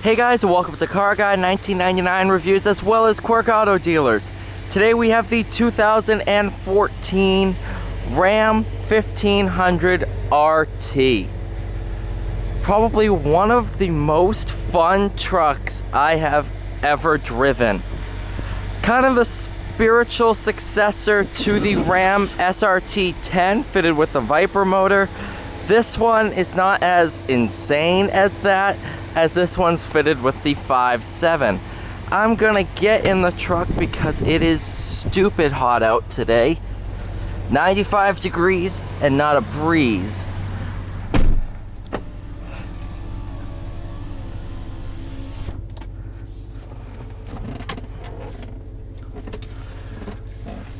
Hey guys, and welcome to Car Guy 1999 reviews as well as Quirk Auto Dealers. Today we have the 2014 Ram 1500 RT. Probably one of the most fun trucks I have ever driven. Kind of a spiritual successor to the Ram SRT 10 fitted with the Viper motor. This one is not as insane as that, as this one's fitted with the 5.7. I'm gonna get in the truck because it is stupid hot out today. 95 degrees and not a breeze.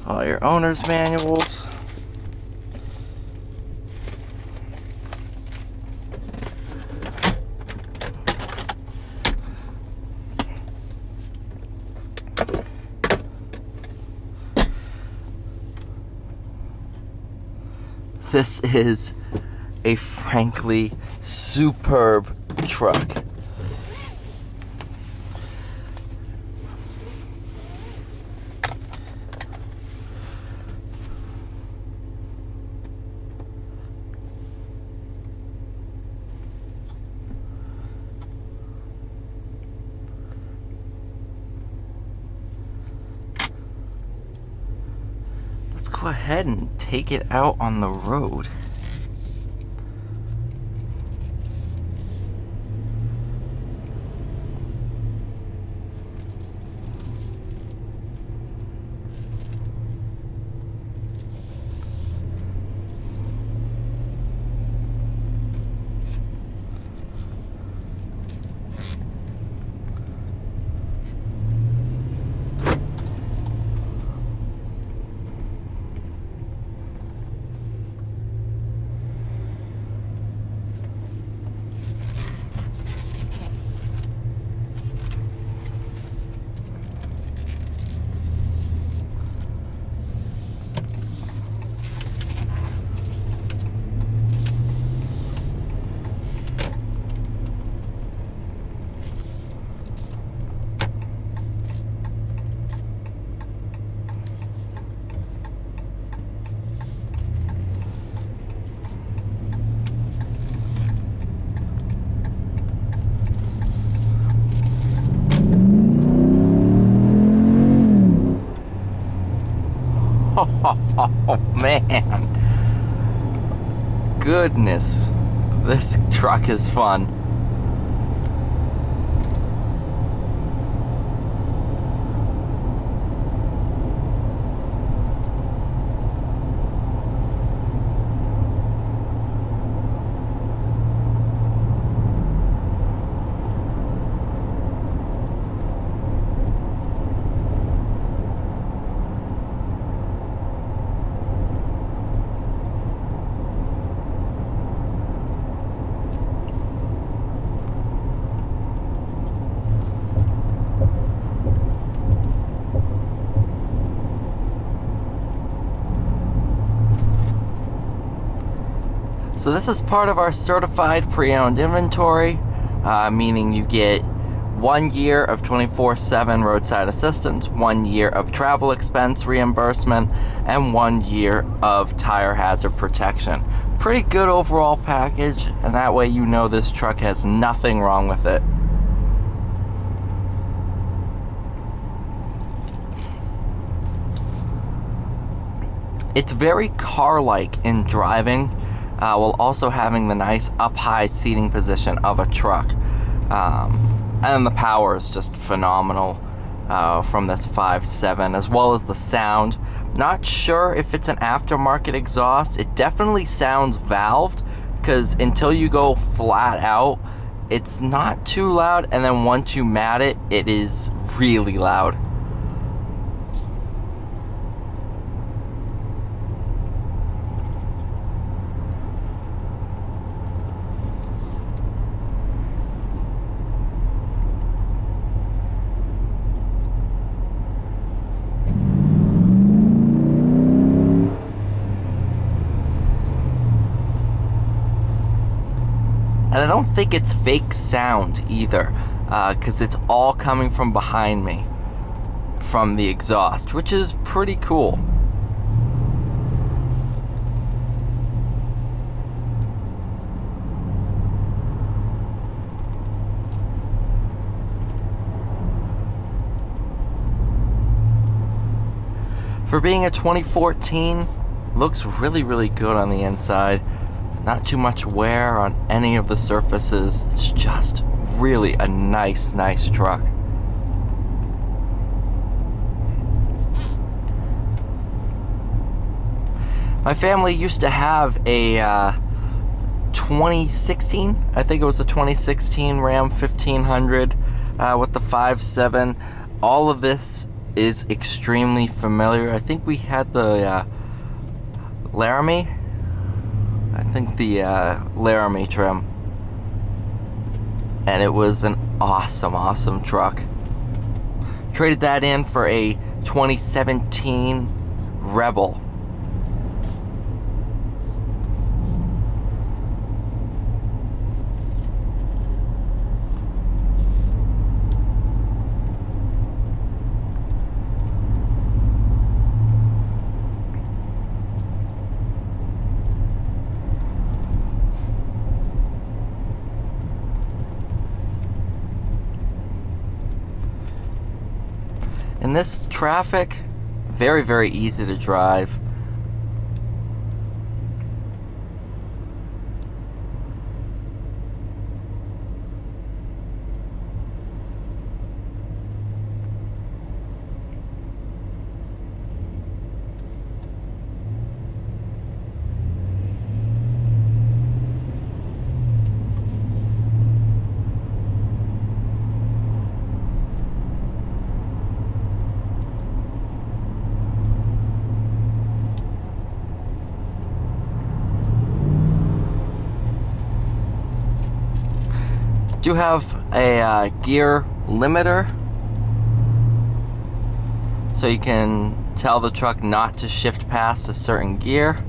All your owner's manuals. This is a frankly superb truck. Let's go ahead and take it out on the road. Oh man, goodness, this truck is fun. So this is part of our certified pre-owned inventory, meaning you get 1 year of 24/7 roadside assistance, 1 year of travel expense reimbursement, and 1 year of tire hazard protection. Pretty good overall package, and that way you know this truck has nothing wrong with it. It's very car-like in driving, while also having the nice up-high seating position of a truck. And the power is just phenomenal from this 5.7, as well as the sound. Not sure if it's an aftermarket exhaust. It definitely sounds valved, because until you go flat out, it's not too loud, and then once you mat it, it is really loud. And I don't think it's fake sound either. because it's all coming from behind me from the exhaust, which is pretty cool. For being a 2014, looks really good on the inside. Not too much wear on any of the surfaces. It's just really a nice truck. My family used to have a 2016, I think it was a 2016 Ram 1500 with the 5.7. All of this is extremely familiar. I think we had the Laramie. I think the Laramie trim. And it was an awesome truck. Traded that in for a 2017 Rebel. In this traffic, very easy to drive. Do have a gear limiter, so you can tell the truck not to shift past a certain gear.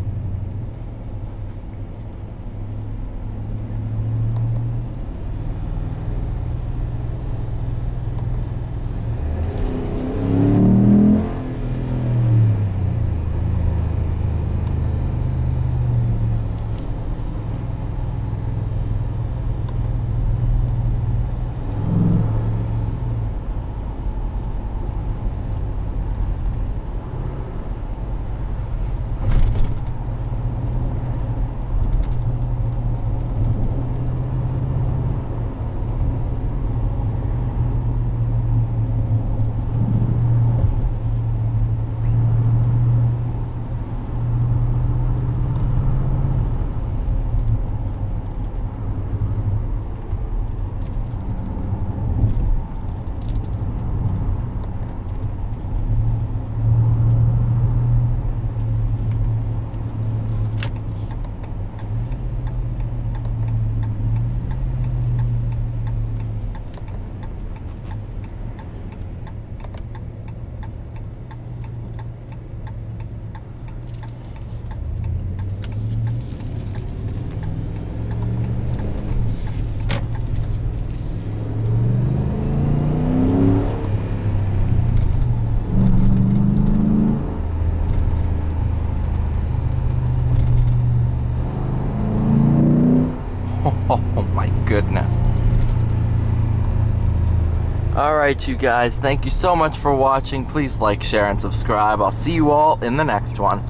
Oh my goodness. Alright, you guys, thank you so much for watching. Please like, share, and subscribe. I'll see you all in the next one.